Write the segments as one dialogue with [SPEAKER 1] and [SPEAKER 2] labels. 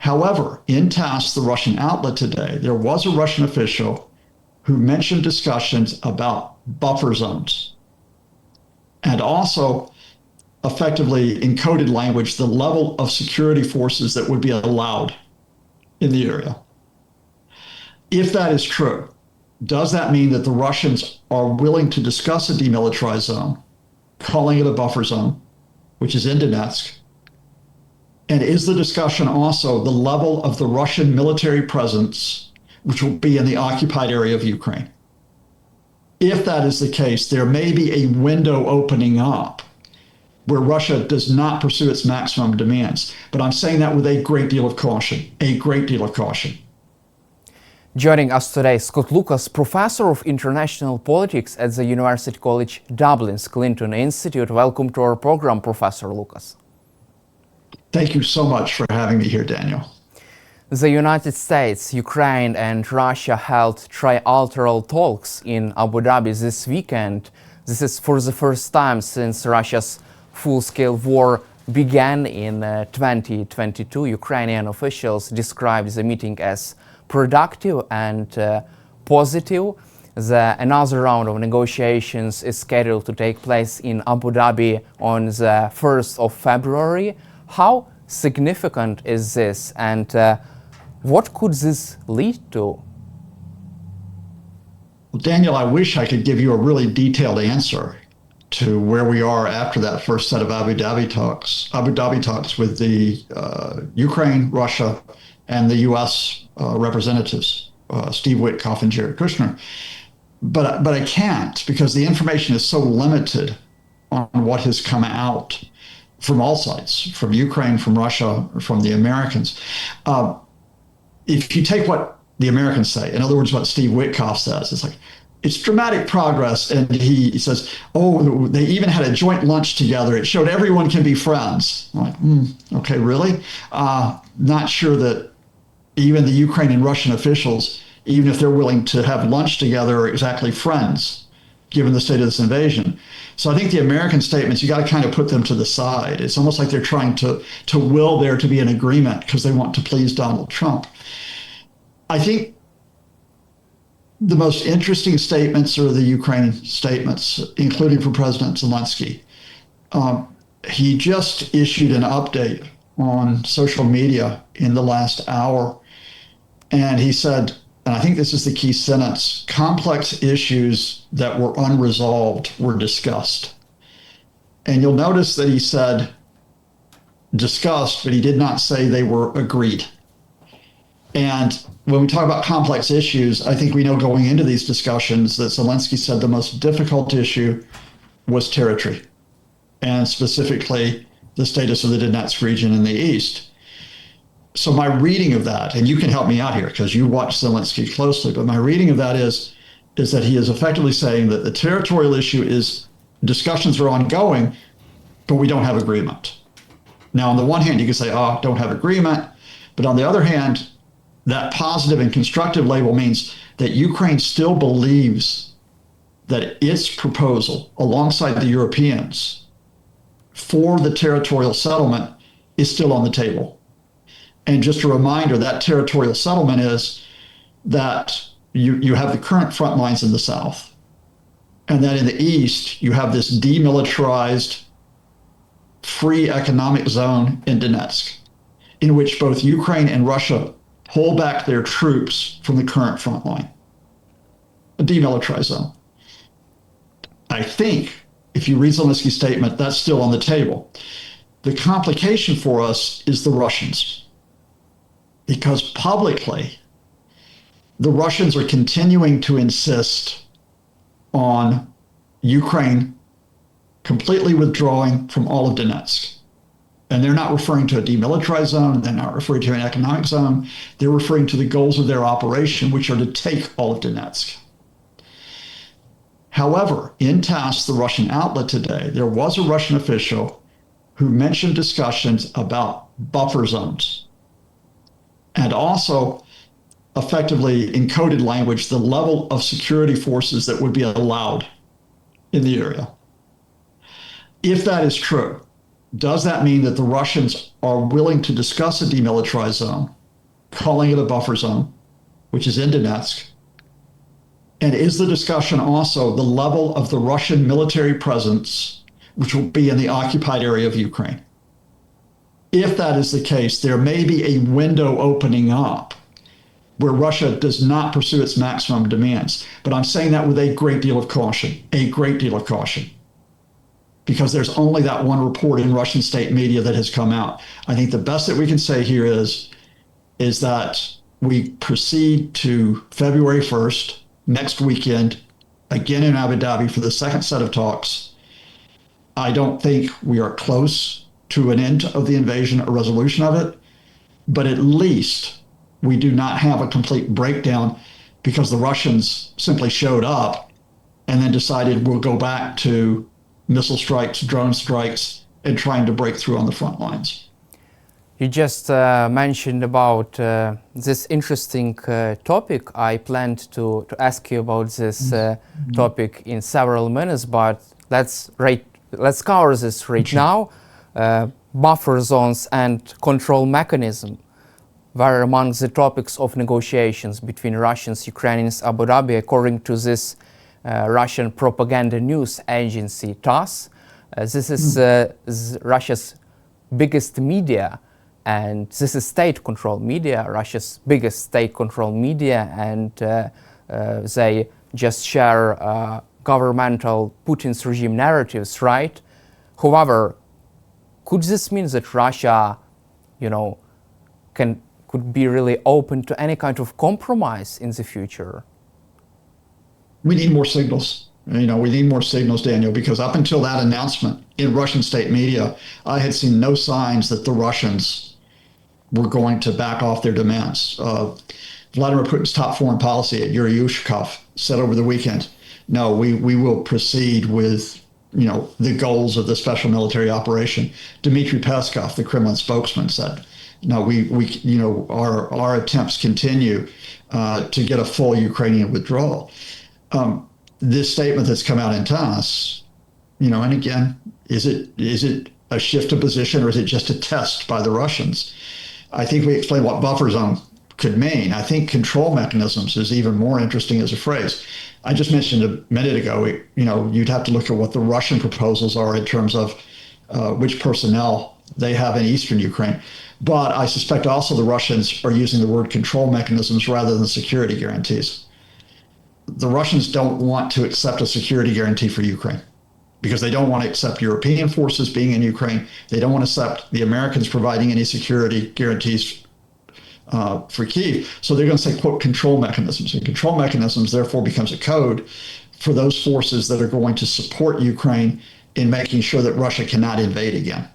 [SPEAKER 1] However, in TASS, the Russian outlet today, there was a Russian official who mentioned discussions about buffer zones and also effectively encoded language, the level of security forces that would be allowed in the area. If that is true, does that mean that the Russians are willing to discuss a demilitarized zone, calling it a buffer zone, which is in Donetsk? And is the discussion also the level of the Russian military presence, which will be in the occupied area of Ukraine? If that is the case, there may be a window opening up where Russia does not pursue its maximum demands. But I'm saying that with a great deal of caution, a great deal of caution.
[SPEAKER 2] Joining us today, Scott Lucas, Professor of International Politics at the University College Dublin's Clinton Institute. Welcome to our program, Professor Lucas.
[SPEAKER 1] Thank you so much for having me here, Daniel.
[SPEAKER 2] The United States, Ukraine and Russia held trilateral talks in Abu Dhabi this weekend. This is for the first time since Russia's full-scale war began in 2022. Ukrainian officials described the meeting as productive and positive. Another round of negotiations is scheduled to take place in Abu Dhabi on the 1st of February. How significant is this, and what could this lead to?
[SPEAKER 1] Well, Daniel, I wish I could give you a really detailed answer to where we are after that first set of Abu Dhabi talks with the Ukraine, Russia, and the U.S. Representatives, Steve Witkoff and Jared Kushner. But I can't, because the information is so limited on what has come out from all sides, from Ukraine, from Russia, from the Americans. If you take what the Americans say, in other words, what Steve Witkoff says, it's like, it's dramatic progress. And he says, oh, they even had a joint lunch together. It showed everyone can be friends. I'm like, okay, really? Not sure that even the Ukrainian and Russian officials, even if they're willing to have lunch together, are exactly friends, given the state of this invasion. So I think the American statements, you got to kind of put them to the side. It's almost like they're trying to will there to be an agreement because they want to please Donald Trump. I think the most interesting statements are the Ukrainian statements, including from President Zelensky. He just issued an update on social media in the last hour, and he said, and I think this is the key sentence, complex issues that were unresolved were discussed. And you'll notice that he said discussed, but he did not say they were agreed. And when we talk about complex issues, I think we know going into these discussions that Zelensky said the most difficult issue was territory, and specifically the status of the Donetsk region in the east. So my reading of that, and you can help me out here because you watch Zelensky closely, but my reading of that is that he is effectively saying that the territorial issue is discussions are ongoing, but we don't have agreement. Now, on the one hand, you can say, oh, don't have agreement. But on the other hand, that positive and constructive label means that Ukraine still believes that its proposal, alongside the Europeans, for the territorial settlement is still on the table. And just a reminder, that territorial settlement is that you have the current front lines in the south, and then in the east, you have this demilitarized, free economic zone in Donetsk, in which both Ukraine and Russia pull back their troops from the current front line, a demilitarized zone. I think, if you read Zelensky's statement, that's still on the table. The complication for us is the Russians, because publicly, the Russians are continuing to insist on Ukraine completely withdrawing from all of Donetsk. And they're not referring to a demilitarized zone. They're not referring to an economic zone. They're referring to the goals of their operation, which are to take all of Donetsk. However, in TASS, the Russian outlet today, there was a Russian official who mentioned discussions about buffer zones and also effectively encoded language, the level of security forces that would be allowed in the area. If that is true, does that mean that the Russians are willing to discuss a demilitarized zone, calling it a buffer zone, which is in Donetsk? And is the discussion also the level of the Russian military presence, which will be in the occupied area of Ukraine? If that is the case, there may be a window opening up where Russia does not pursue its maximum demands. But I'm saying that with a great deal of caution, because there's only that one report in Russian state media that has come out. I think the best that we can say here is that we proceed to February 1st, next weekend, again in Abu Dhabi for the second set of talks. I don't think we are close to an end of the invasion or resolution of it, but at least we do not have a complete breakdown because the Russians simply showed up and then decided we'll go back to missile strikes, drone strikes, and trying to break through on the front lines.
[SPEAKER 2] You just mentioned about this interesting topic. I planned to ask you about this topic in several minutes, but let's cover this right now. Buffer zones and control mechanism were among the topics of negotiations between Russians, Ukrainians, Abu Dhabi, according to this Russian propaganda news agency TASS. This is Russia's biggest media, and this is state-controlled media, Russia's biggest state-controlled media, and they just share governmental Putin's regime narratives, right? However, could this mean that Russia, could be really open to any kind of compromise in the future?
[SPEAKER 1] We need more signals. We need more signals, Daniel, because up until that announcement in Russian state media, I had seen no signs that the Russians were going to back off their demands. Vladimir Putin's top foreign policy at Yuri Ushakov said over the weekend, no, we will proceed with the goals of the special military operation. Dmitry Peskov, the Kremlin spokesman, said, no, our attempts continue to get a full Ukrainian withdrawal. This statement that's come out in TASS, and again, is it a shift of position or is it just a test by the Russians? I think we explained what buffer zone could mean. I think control mechanisms is even more interesting as a phrase. I just mentioned a minute ago, you'd have to look at what the Russian proposals are in terms of which personnel they have in eastern Ukraine. But I suspect also the Russians are using the word control mechanisms rather than security guarantees. The Russians don't want to accept a security guarantee for Ukraine because they don't want to accept European forces being in Ukraine. They don't want to accept the Americans providing any security guarantees for Kyiv. So they're going to say, quote, control mechanisms. And control mechanisms, therefore, becomes a code for those forces that are going to support Ukraine in making sure that Russia cannot invade again.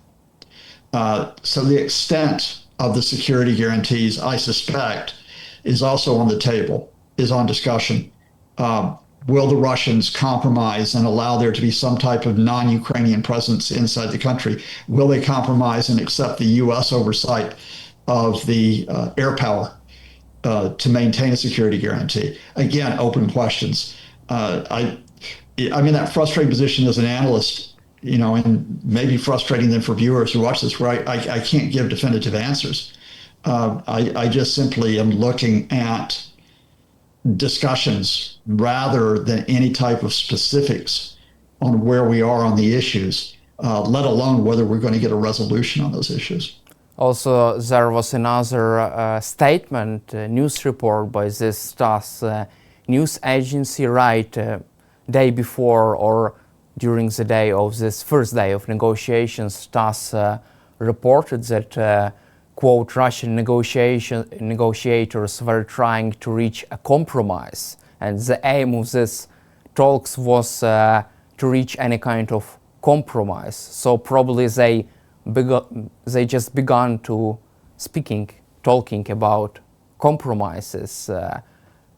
[SPEAKER 1] So the extent of the security guarantees, I suspect, is also on the table, is on discussion. Will the Russians compromise and allow there to be some type of non-Ukrainian presence inside the country? Will they compromise and accept the U.S. oversight of the air power to maintain a security guarantee? Again, open questions. I'm in that frustrating position as an analyst, and maybe frustrating them for viewers who watch this, where I can't give definitive answers. I just simply am looking at discussions rather than any type of specifics on where we are on the issues, let alone whether we're going to get a resolution on those issues.
[SPEAKER 2] Also, there was another statement, news report by this TASS news agency, right, day before or during the day of this first day of negotiations. TASS reported that, quote, Russian negotiators were trying to reach a compromise, and the aim of this talks was to reach any kind of compromise. So probably they just began to talking about compromises.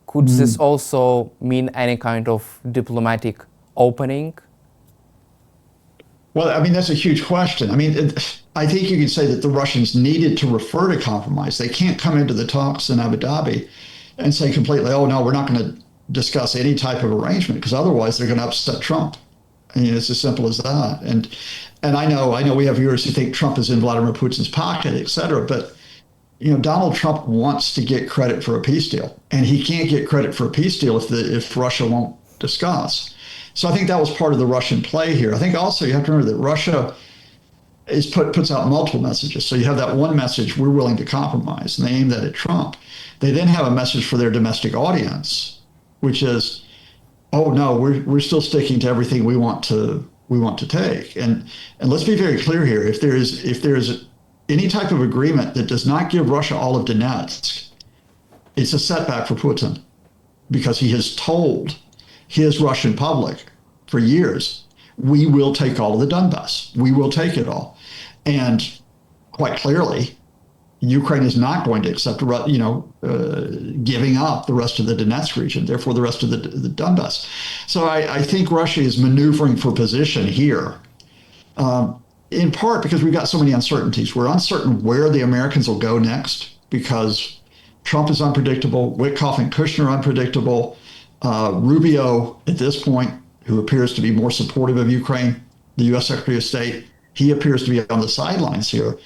[SPEAKER 2] Could this also mean any kind of diplomatic opening?
[SPEAKER 1] Well, that's a huge question. I think you can say that the Russians needed to refer to compromise. They can't come into the talks in Abu Dhabi and say completely, oh, no, we're not going to discuss any type of arrangement, because otherwise they're going to upset Trump. It's as simple as that. And I know we have viewers who think Trump is in Vladimir Putin's pocket, et cetera. But, Donald Trump wants to get credit for a peace deal, and he can't get credit for a peace deal if Russia won't discuss. So I think that was part of the Russian play here. I think also you have to remember that Russia puts out multiple messages. So you have that one message, we're willing to compromise, and they aim that at Trump. They then have a message for their domestic audience, which is, oh no, we're still sticking to everything we want to take. And let's be very clear here. If there is any type of agreement that does not give Russia all of Donetsk, it's a setback for Putin, because he has told his Russian public for years, we will take all of the Donbass. We will take it all. And quite clearly, Ukraine is not going to accept, giving up the rest of the Donetsk region, therefore the rest of the Donbass. So I think Russia is maneuvering for position here, in part because we've got so many uncertainties. We're uncertain where the Americans will go next, because Trump is unpredictable, Witkoff and Kushner are unpredictable, Rubio at this point, who appears to be more supportive of Ukraine, the U.S. Secretary of State, he appears to be on the sidelines here.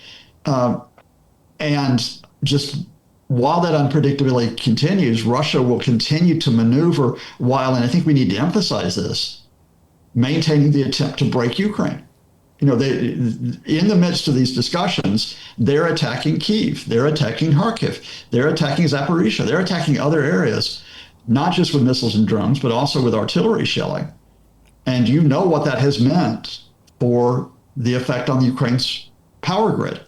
[SPEAKER 1] And just while that unpredictability continues, Russia will continue to maneuver while, and I think we need to emphasize this, maintaining the attempt to break Ukraine. In the midst of these discussions, they're attacking Kyiv, they're attacking Kharkiv, they're attacking Zaporizhia, they're attacking other areas, not just with missiles and drones, but also with artillery shelling. And you know what that has meant for the effect on Ukraine's power grid.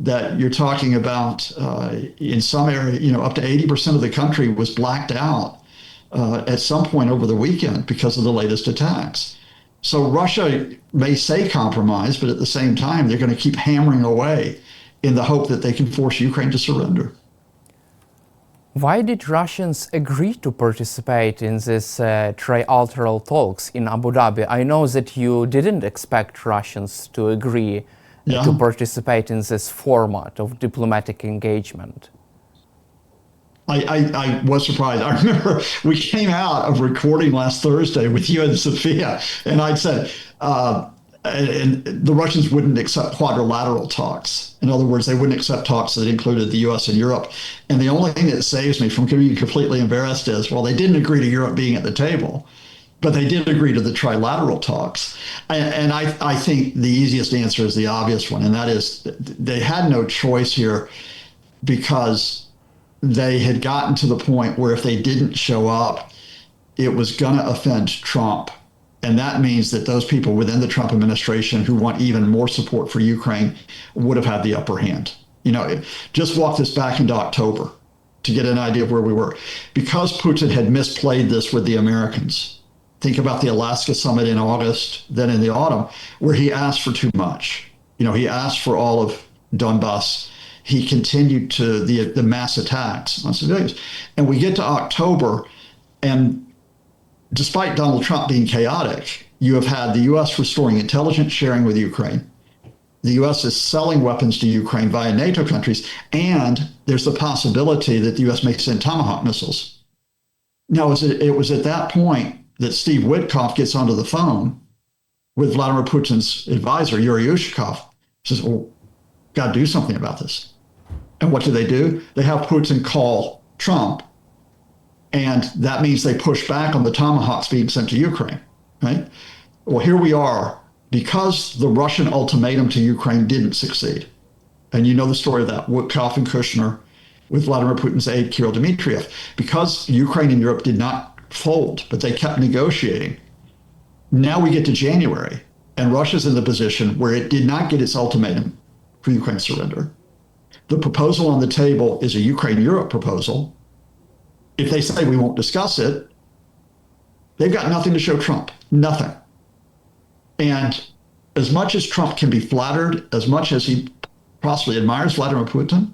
[SPEAKER 1] That you're talking about in some area, up to 80% of the country was blacked out at some point over the weekend because of the latest attacks. So Russia may say compromise, but at the same time, they're going to keep hammering away in the hope that they can force Ukraine to surrender.
[SPEAKER 2] Why did Russians agree to participate in this trilateral talks in Abu Dhabi? I know that you didn't expect Russians to agree to participate in this format of diplomatic engagement.
[SPEAKER 1] I was surprised. I remember we came out of recording last Thursday with you and Sophia, and I'd said, and the Russians wouldn't accept quadrilateral talks. In other words, they wouldn't accept talks that included the U.S. and Europe. And the only thing that saves me from being completely embarrassed is, well, they didn't agree to Europe being at the table, but they did agree to the trilateral talks. And I think the easiest answer is the obvious one, and that is they had no choice here, because they had gotten to the point where if they didn't show up, it was going to offend Trump. And that means that those people within the Trump administration who want even more support for Ukraine would have had the upper hand. Just walk this back into October to get an idea of where we were. Because Putin had misplayed this with the Americans, think about the Alaska summit in August, then in the autumn, where he asked for too much. He asked for all of Donbass. He continued to the mass attacks on civilians. And we get to October, and despite Donald Trump being chaotic, you have had the U.S. restoring intelligence sharing with Ukraine. The U.S. is selling weapons to Ukraine via NATO countries, and there's the possibility that the U.S. may send Tomahawk missiles. Now, it was at that point that Steve Witkoff gets onto the phone with Vladimir Putin's advisor, Yuri Ushakov, says, well, got to do something about this. And what do? They have Putin call Trump, and that means they push back on the Tomahawks being sent to Ukraine, right? Well, here we are, because the Russian ultimatum to Ukraine didn't succeed. And you know the story of that, Witkoff and Kushner with Vladimir Putin's aide, Kirill Dmitriev. Because Ukraine and Europe did not fold, but they kept negotiating. Now we get to January, and Russia's in the position where it did not get its ultimatum for Ukraine's surrender. The proposal on the table is a Ukraine-Europe proposal. If they say we won't discuss it, they've got nothing to show Trump, nothing. And as much as Trump can be flattered, as much as he possibly admires Vladimir Putin,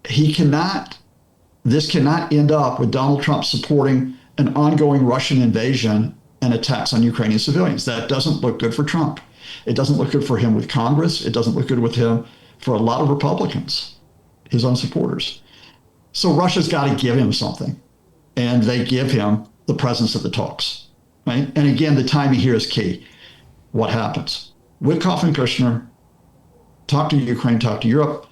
[SPEAKER 1] this cannot end up with Donald Trump supporting an ongoing Russian invasion and attacks on Ukrainian civilians. That doesn't look good for Trump. It doesn't look good for him with Congress. It doesn't look good with him for a lot of Republicans, his own supporters. So Russia's got to give him something, and they give him the presence at the talks, right? And again, the timing here is key. What happens? Witkoff and Kushner talk to Ukraine, talk to Europe.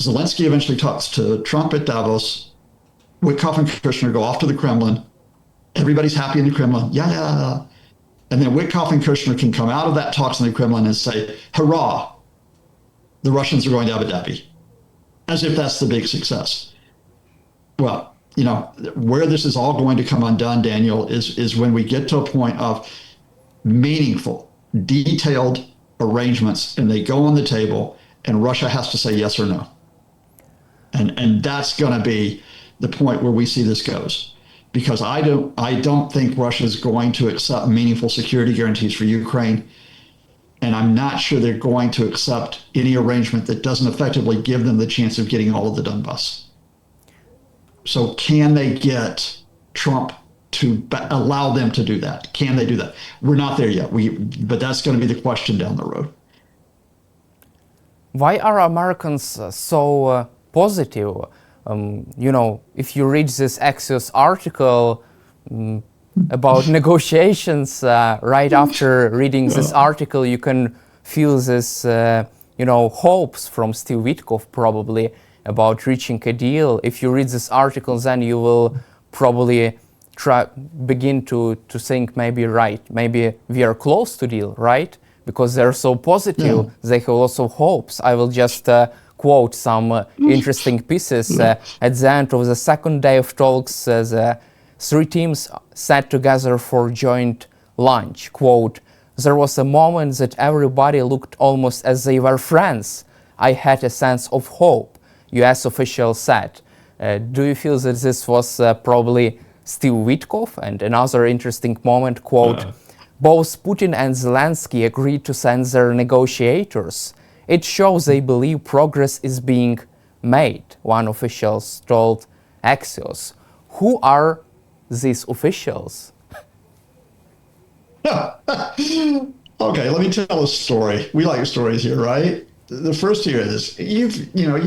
[SPEAKER 1] Zelensky eventually talks to Trump at Davos. Witkoff and Kushner go off to the Kremlin. Everybody's happy in the Kremlin. Yeah. And then Witkoff and Kushner can come out of that talks in the Kremlin and say, hurrah, the Russians are going to Abu Dhabi, as if that's the big success. Well, where this is all going to come undone, Daniel, is when we get to a point of meaningful, detailed arrangements, and they go on the table, and Russia has to say yes or no. And that's going to be the point where we see this goes, because I don't think Russia is going to accept meaningful security guarantees for Ukraine, and I'm not sure they're going to accept any arrangement that doesn't effectively give them the chance of getting all of the Donbass. So can they get Trump to allow them to do that? Can they do that? We're not there yet. But that's going to be the question down the road.
[SPEAKER 2] Why are Americans so positive? If you read this Axios article about negotiations, right after reading this article, you can feel this, hopes from Steve Witkoff probably about reaching a deal. If you read this article, then you will probably begin to think maybe we are close to deal, right? Because they're so positive, they have also hopes. I will just quote some interesting pieces. At the end of the second day of talks, the three teams sat together for joint lunch. Quote, there was a moment that everybody looked almost as they were friends. I had a sense of hope, US officials said. Do you feel that this was probably Steve Witkoff? And another interesting moment, quote, both Putin and Zelensky agreed to send their negotiators. It shows they believe progress is being made, one official told Axios. Who are these officials?
[SPEAKER 1] Okay, let me tell a story. We like stories here, right? The first here is, you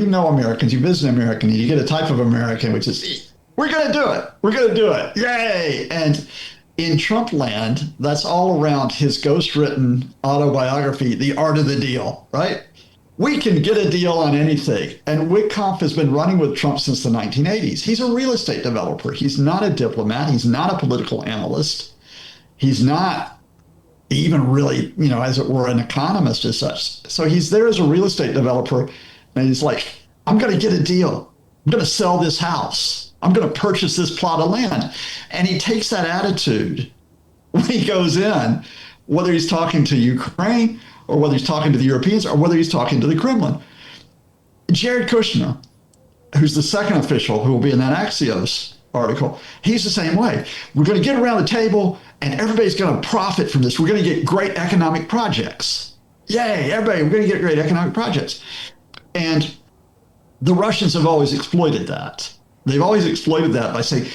[SPEAKER 1] know Americans, you visit American, and you get a type of American which is, we're going to do it. We're going to do it. Yay. And in Trump land, that's all around his ghost-written autobiography, The Art of the Deal, right? We can get a deal on anything. And Witkoff has been running with Trump since the 1980s. He's a real estate developer. He's not a diplomat. He's not a political analyst. He's not even really, as it were, an economist as such. So he's there as a real estate developer, and he's like, I'm going to get a deal. I'm going to sell this house. I'm going to purchase this plot of land. And he takes that attitude when he goes in, whether he's talking to Ukraine or whether he's talking to the Europeans or whether he's talking to the Kremlin. Jared Kushner, who's the second official who will be in that Axios article, he's the same way. We're going to get around the table and everybody's going to profit from this. We're going to get great economic projects. Yay, everybody, we're going to get great economic projects. And the Russians have always exploited that. They've always exploited that by saying,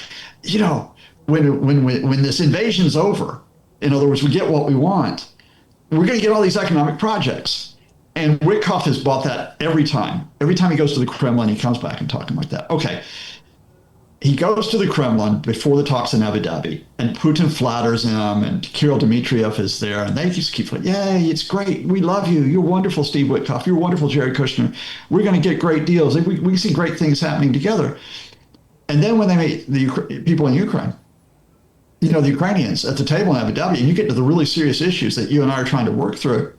[SPEAKER 1] when this invasion's over, in other words, we get what we want, we're going to get all these economic projects. And Witkoff has bought that every time. Every time he goes to the Kremlin, he comes back and talking like that. Okay. He goes to the Kremlin before the talks in Abu Dhabi, and Putin flatters him, and Kirill Dmitriev is there, and they just keep like, yay, it's great. We love you. You're wonderful, Steve Witkoff. You're wonderful, Jared Kushner. We're going to get great deals. We see great things happening together. And then when they meet the people in Ukraine, the Ukrainians at the table in Abu Dhabi, and you get to the really serious issues that you and I are trying to work through,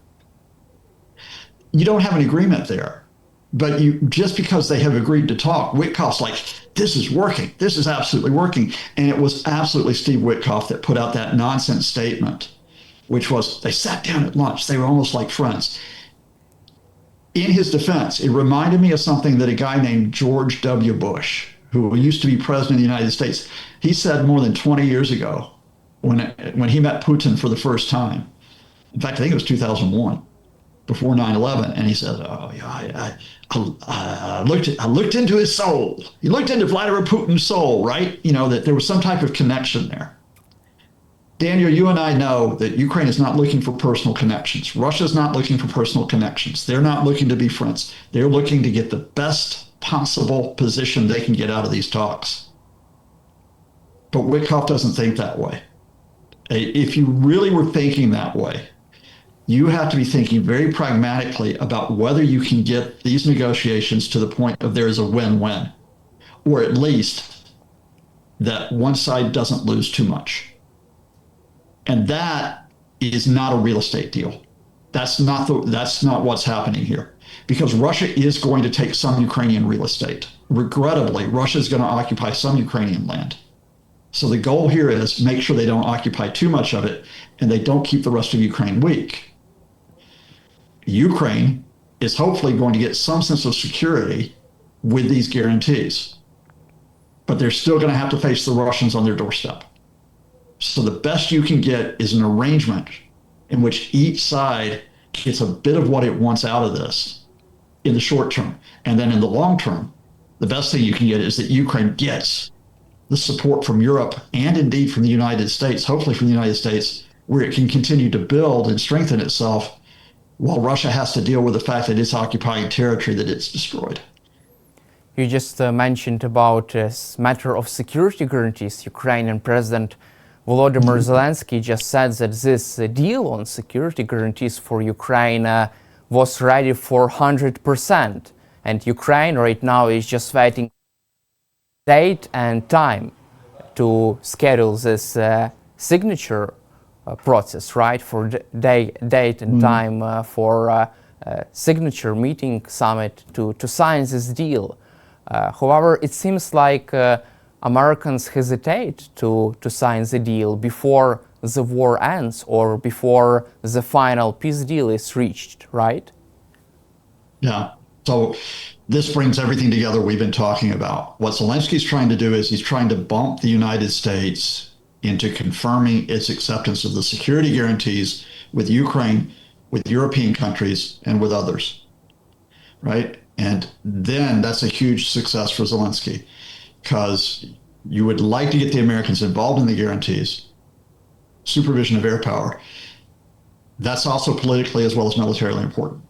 [SPEAKER 1] you don't have an agreement there. But just because they have agreed to talk, Witkoff's like, this is working. This is absolutely working. And it was absolutely Steve Witkoff that put out that nonsense statement, which was they sat down at lunch. They were almost like friends. In his defense, it reminded me of something that a guy named George W. Bush, who used to be president of the United States, he said more than 20 years ago when he met Putin for the first time. In fact, I think it was 2001, before 9/11, and he said, "Oh yeah, I looked into his soul. He looked into Vladimir Putin's soul, right? That there was some type of connection there." Daniel, you and I know that Ukraine is not looking for personal connections. Russia's not looking for personal connections. They're not looking to be friends. They're looking to get the best possible position they can get out of these talks. But Witkoff doesn't think that way. If you really were thinking that way, You have to be thinking very pragmatically about whether you can get these negotiations to the point of there is a win-win, or at least that one side doesn't lose too much. And that is not a real estate deal. That's not what's happening here, because Russia is going to take some Ukrainian real estate. Regrettably, Russia is going to occupy some Ukrainian land. So the goal here is make sure they don't occupy too much of it and they don't keep the rest of Ukraine weak. Ukraine is hopefully going to get some sense of security with these guarantees, but they're still going to have to face the Russians on their doorstep. So the best you can get is an arrangement in which each side gets a bit of what it wants out of this in the short term. And then in the long term, the best thing you can get is that Ukraine gets the support from Europe and indeed from the United States, hopefully from the United States, where it can continue to build and strengthen itself while Russia has to deal with the fact that it's occupying territory that it's destroyed.
[SPEAKER 2] You just mentioned about this matter of security guarantees. Ukrainian President Volodymyr Zelensky just said that this deal on security guarantees for Ukraine was ready for 100%. And Ukraine right now is just waiting date and time to schedule this signature process, right? For date and time for signature meeting summit to sign this deal. However, it seems like Americans hesitate to sign the deal before the war ends or before the final peace deal is reached, right?
[SPEAKER 1] Yeah. So this brings everything together we've been talking about. What Zelensky's trying to do is he's trying to bump the United States into confirming its acceptance of the security guarantees with Ukraine, with European countries, and with others, right? And then that's a huge success for Zelensky, because you would like to get the Americans involved in the guarantees, supervision of air power. That's also politically as well as militarily important.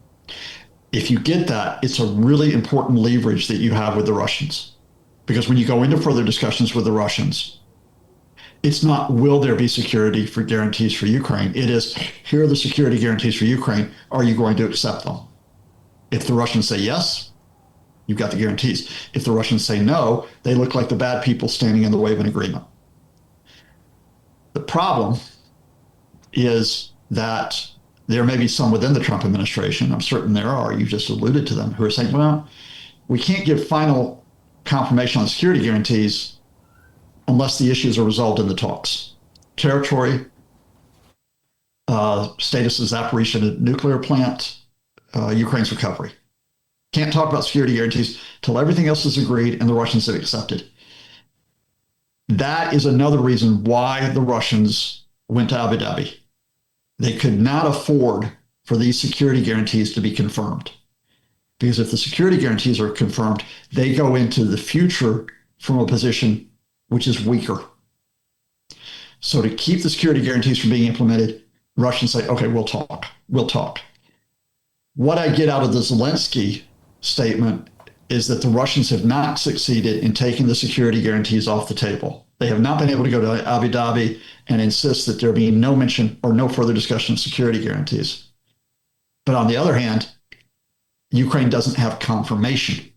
[SPEAKER 1] If you get that, it's a really important leverage that you have with the Russians. Because when you go into further discussions with the Russians, it's not, will there be security for guarantees for Ukraine? It is, here are the security guarantees for Ukraine. Are you going to accept them? If the Russians say yes, you've got the guarantees. If the Russians say no, they look like the bad people standing in the way of an agreement. The problem is that there may be some within the Trump administration, I'm certain there are, you just alluded to them, who are saying, well, we can't give final confirmation on security guarantees unless the issues are resolved in the talks. Territory, status of Zaporizhzhia nuclear plant, Ukraine's recovery. Can't talk about security guarantees till everything else is agreed and the Russians have accepted. That is another reason why the Russians went to Abu Dhabi. They could not afford for these security guarantees to be confirmed. Because if the security guarantees are confirmed, they go into the future from a position which is weaker. So to keep the security guarantees from being implemented, Russians say, okay, we'll talk. What I get out of the Zelensky statement is that the Russians have not succeeded in taking the security guarantees off the table. They have not been able to go to Abu Dhabi and insist that there be no mention or no further discussion of security guarantees. But on the other hand, Ukraine doesn't have confirmation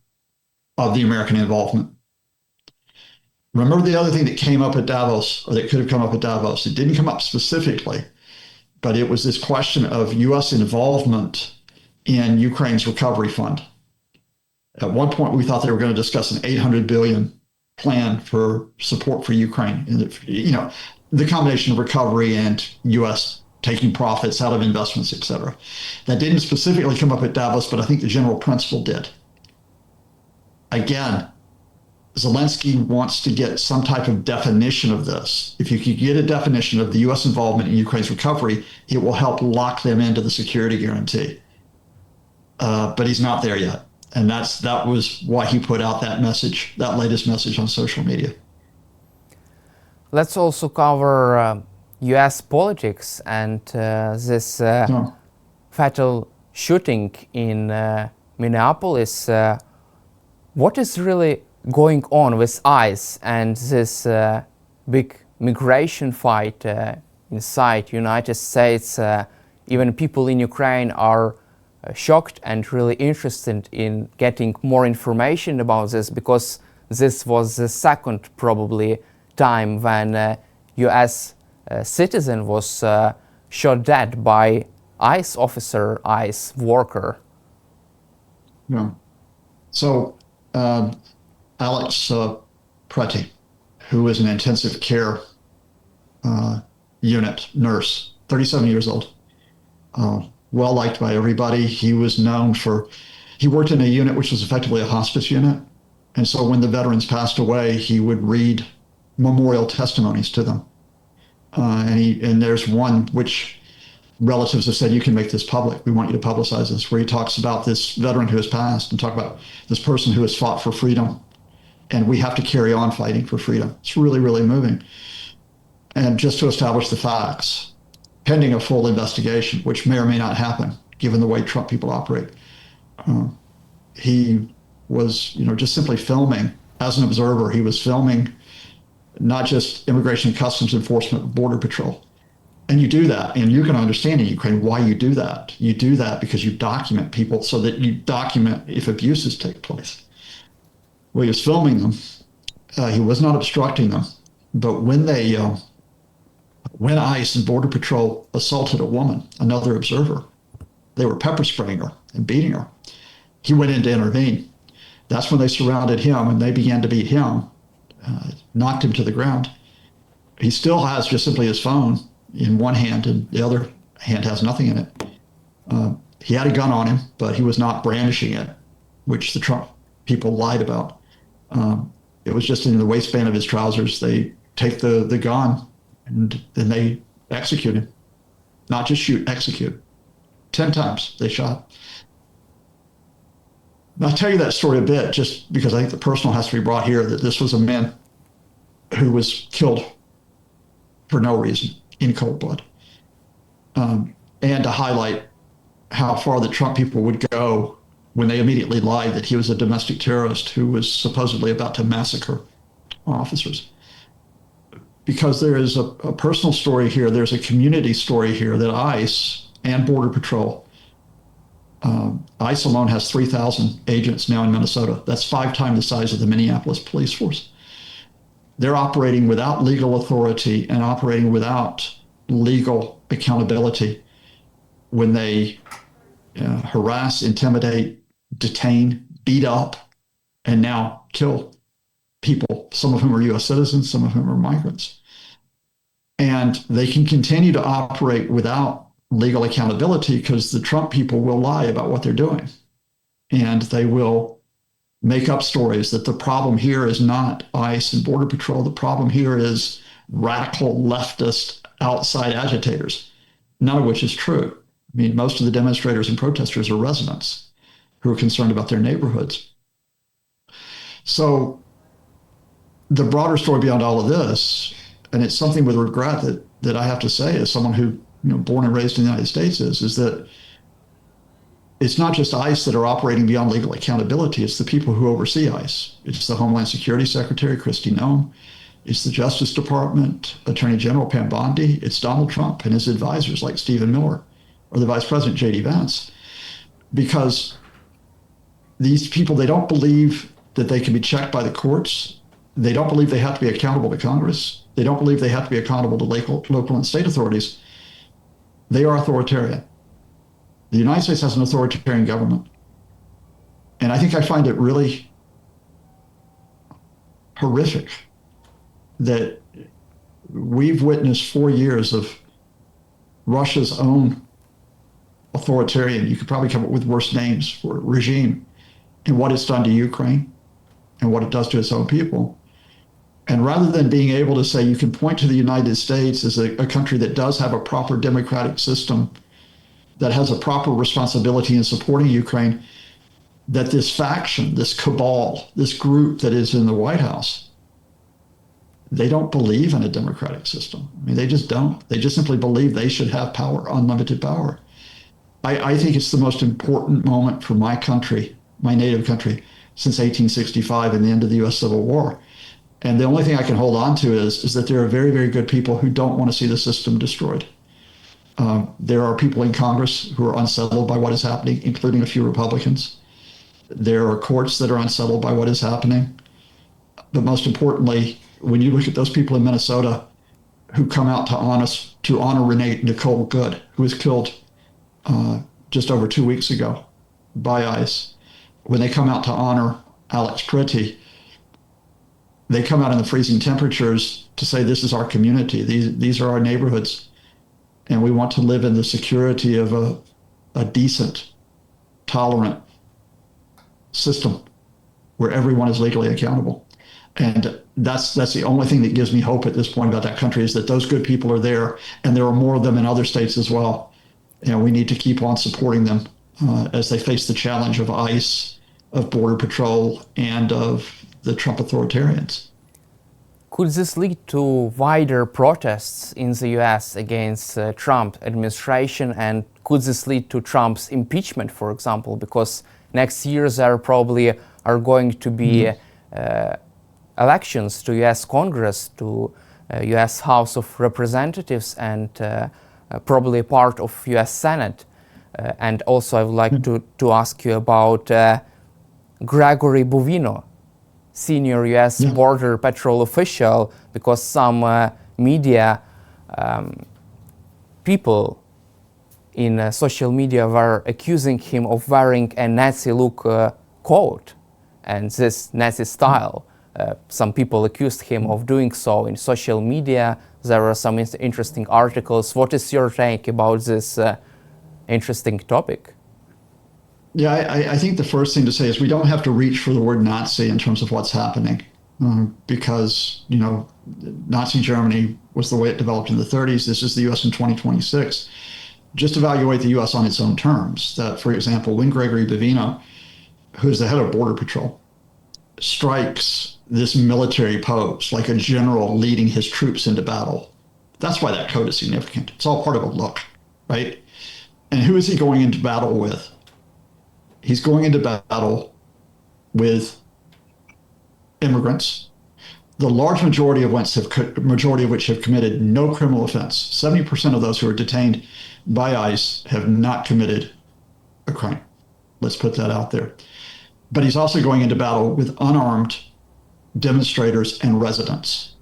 [SPEAKER 1] of the American involvement. Remember the other thing that came up at Davos, or that could have come up at Davos? It didn't come up specifically, but it was this question of U.S. involvement in Ukraine's recovery fund. At one point, we thought they were going to discuss an $800 billion plan for support for Ukraine. And, you know, the combination of recovery and U.S. taking profits out of investments, et cetera. That didn't specifically come up at Davos, but I think the general principle did. Again, Zelensky wants to get some type of definition of this. If you could get a definition of the U.S. involvement in Ukraine's recovery, it will help lock them into the security guarantee. But he's not there yet. And that was why he put out that message, that latest message on social media.
[SPEAKER 2] Let's also cover U.S. politics and this fatal shooting in Minneapolis. What is really going on with ICE and this big migration fight inside United States even people in Ukraine are shocked and really interested in getting more information about this, because this was the second probably time when a US citizen was shot dead by ICE officer, ICE worker.
[SPEAKER 1] Yeah. So Alex Preti, who is an intensive care unit nurse, 37 years old, well liked by everybody. He was known for, he worked in a unit which was effectively a hospice unit. And so when the veterans passed away, he would read memorial testimonies to them. And there's one which relatives have said, you can make this public. We want you to publicize this, where he talks about this veteran who has passed and talk about this person who has fought for freedom. And we have to carry on fighting for freedom. It's really, really moving. And just to establish the facts, pending a full investigation, which may or may not happen, given the way Trump people operate, he was, just simply filming as an observer. He was filming not just Immigration and Customs Enforcement, but Border Patrol. And you do that, and you can understand in Ukraine why you do that. You do that because you document people, so that you document if abuses take place. Well, he was filming them. He was not obstructing them. But when ICE and Border Patrol assaulted a woman, another observer, they were pepper spraying her and beating her. He went in to intervene. That's when they surrounded him and they began to beat him, knocked him to the ground. He still has just simply his phone in one hand, and the other hand has nothing in it. He had a gun on him, but he was not brandishing it, which the Trump people lied about. It was just in the waistband of his trousers. They take the gun, and then they execute him. Not just shoot, execute. 10 times they shot. I'll tell you that story a bit, just because I think the personal has to be brought here, that this was a man who was killed for no reason, in cold blood. And to highlight how far the Trump people would go when they immediately lied that he was a domestic terrorist who was supposedly about to massacre officers. Because there is a personal story here, there's a community story here that ICE and Border Patrol, ICE alone has 3,000 agents now in Minnesota. That's 5 times the size of the Minneapolis police force. They're operating without legal authority and operating without legal accountability when they harass, intimidate, detain, beat up, and now kill people, some of whom are U.S. citizens, some of whom are migrants. And they can continue to operate without legal accountability because the Trump people will lie about what they're doing. And they will make up stories that the problem here is not ICE and Border Patrol. The problem here is radical leftist outside agitators, none of which is true. I mean, most of the demonstrators and protesters are residents who are concerned about their neighborhoods. So the broader story beyond all of this, and it's something with regret that I have to say as someone who, born and raised in the United States, is that it's not just ICE that are operating beyond legal accountability. It's the people who oversee ICE. It's the Homeland Security Secretary, Kristi Noem. It's the Justice Department, Attorney General Pam Bondi. It's Donald Trump and his advisors like Stephen Miller or the Vice President, J.D. Vance. Because these people, they don't believe that they can be checked by the courts. They don't believe they have to be accountable to Congress. They don't believe they have to be accountable to local and state authorities. They are authoritarian. The United States has an authoritarian government. And I think I find it really horrific that we've witnessed 4 years of Russia's own authoritarian, you could probably come up with worse names for regime, and what it's done to Ukraine and what it does to its own people. And rather than being able to say you can point to the United States as a country that does have a proper democratic system, that has a proper responsibility in supporting Ukraine, that this faction, this cabal, this group that is in the White House, they don't believe in a democratic system. I mean, they just don't. They just simply believe they should have power, unlimited power. I think it's the most important moment for my country, my native country, since 1865 and the end of the U.S. Civil War. And the only thing I can hold on to is that there are very, very good people who don't want to see the system destroyed. There are people in Congress who are unsettled by what is happening, including a few Republicans. There are courts that are unsettled by what is happening. But most importantly, when you look at those people in Minnesota who come out to honor Renee Nicole Good, who was killed just over 2 weeks ago by ICE, when they come out to honor Alex Pritty, they come out in the freezing temperatures to say, this is our community. These are our neighborhoods. And we want to live in the security of a decent, tolerant system where everyone is legally accountable. And that's the only thing that gives me hope at this point about that country, is that those good people are there, and there are more of them in other states as well. And we need to keep on supporting them as they face the challenge of ICE, of Border Patrol, and of the Trump authoritarians.
[SPEAKER 2] Could this lead to wider protests in the US against Trump administration, and could this lead to Trump's impeachment, for example? Because next year there probably are going to be elections to US Congress, to US House of Representatives, and probably part of US Senate. And also I would like to ask you about Gregory Bovino, senior US Border Patrol official, because some media people in social media were accusing him of wearing a Nazi look coat and this Nazi style. Some people accused him of doing so in social media. There are some interesting articles. What is your take about this interesting topic?
[SPEAKER 1] Yeah, I think the first thing to say is we don't have to reach for the word Nazi in terms of what's happening, because, Nazi Germany was the way it developed in the 30s. This is the U.S. in 2026. Just evaluate the U.S. on its own terms. That, for example, when Gregory Bovino, who is the head of Border Patrol, strikes this military pose, like a general leading his troops into battle, that's why that code is significant. It's all part of a look, right? And who is he going into battle with? He's going into battle with immigrants, the large majority of which have committed no criminal offense. 70% of those who are detained by ICE have not committed a crime. Let's put that out there. But he's also going into battle with unarmed demonstrators and residents.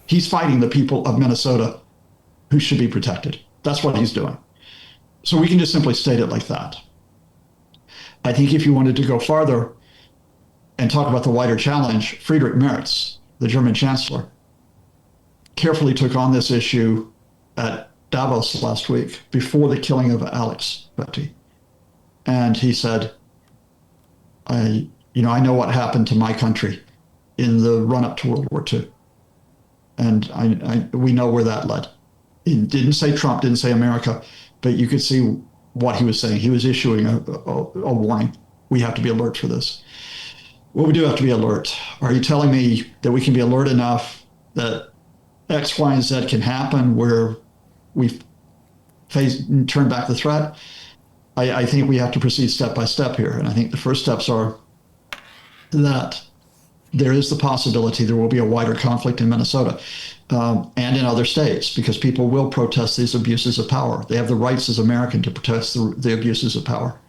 [SPEAKER 1] He's fighting the people of Minnesota who should be protected. That's what he's doing. So we can just simply state it like that. I think if you wanted to go farther and talk about the wider challenge, Friedrich Merz, the German chancellor, carefully took on this issue at Davos last week before the killing of Alex Pritty. And he said, I know what happened to my country in the run-up to World War II. And we know where that led. He didn't say Trump, didn't say America, but you could see what he was saying. He was issuing a warning. We have to be alert for this. Well, we do have to be alert. Are you telling me that we can be alert enough that X, Y, and Z can happen where we turn back the threat? I think we have to proceed step by step here. And I think the first steps are that there is the possibility there will be a wider conflict in Minnesota and in other states, because people will protest these abuses of power. They have the rights as Americans to protest the abuses of power.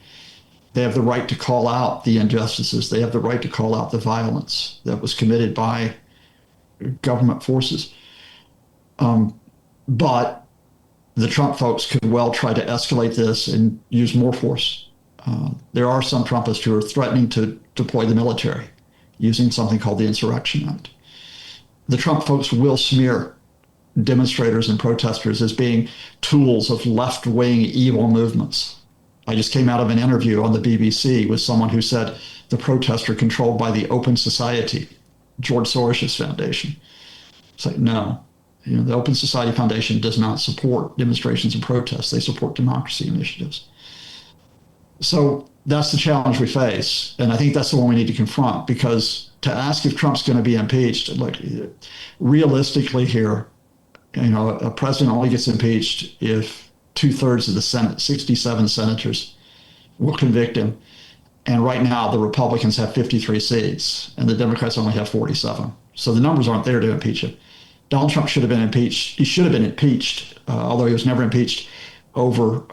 [SPEAKER 1] They have the right to call out the injustices. They have the right to call out the violence that was committed by government forces. But the Trump folks could well try to escalate this and use more force. There are some Trumpists who are threatening to deploy the military using something called the Insurrection Act. The Trump folks will smear demonstrators and protesters as being tools of left-wing evil movements. I just came out of an interview on the BBC with someone who said the protests are controlled by the Open Society, George Soros' foundation. It's like, no. The Open Society Foundation does not support demonstrations and protests. They support democracy initiatives. So that's the challenge we face. And I think that's the one we need to confront, because to ask if Trump's going to be impeached, look, realistically here, a president only gets impeached if 2/3 of the Senate, 67 senators, will convict him. And right now, the Republicans have 53 seats, and the Democrats only have 47. So the numbers aren't there to impeach him. Donald Trump should have been impeached. He should have been impeached, although he was never impeached, over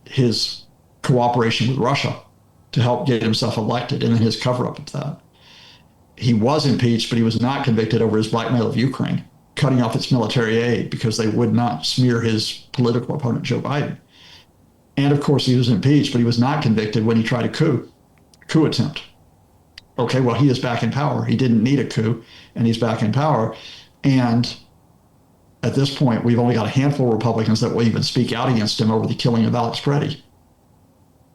[SPEAKER 1] his cooperation with Russia to help get himself elected, and then his cover-up of that. He was impeached, but he was not convicted over his blackmail of Ukraine, cutting off its military aid because they would not smear his political opponent, Joe Biden. And of course, he was impeached, but he was not convicted when he tried a coup attempt. Okay, well, he is back in power. He didn't need a coup, and he's back in power. And at this point, we've only got a handful of Republicans that will even speak out against him over the killing of Alex Preddy.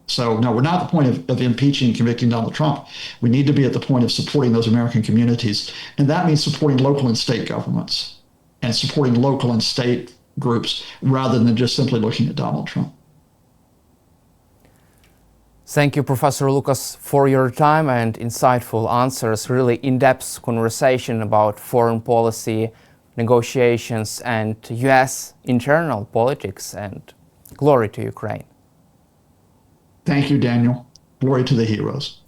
[SPEAKER 1] So, no, we're not at the point of impeaching and convicting Donald Trump. We need to be at the point of supporting those American communities. And that means supporting local and state governments and supporting local and state groups rather than just simply looking at Donald Trump.
[SPEAKER 2] Thank you, Professor Lucas, for your time and insightful answers. Really in-depth conversation about foreign policy, negotiations, and US internal politics. And glory to Ukraine.
[SPEAKER 1] Thank you, Daniel. Glory to the heroes.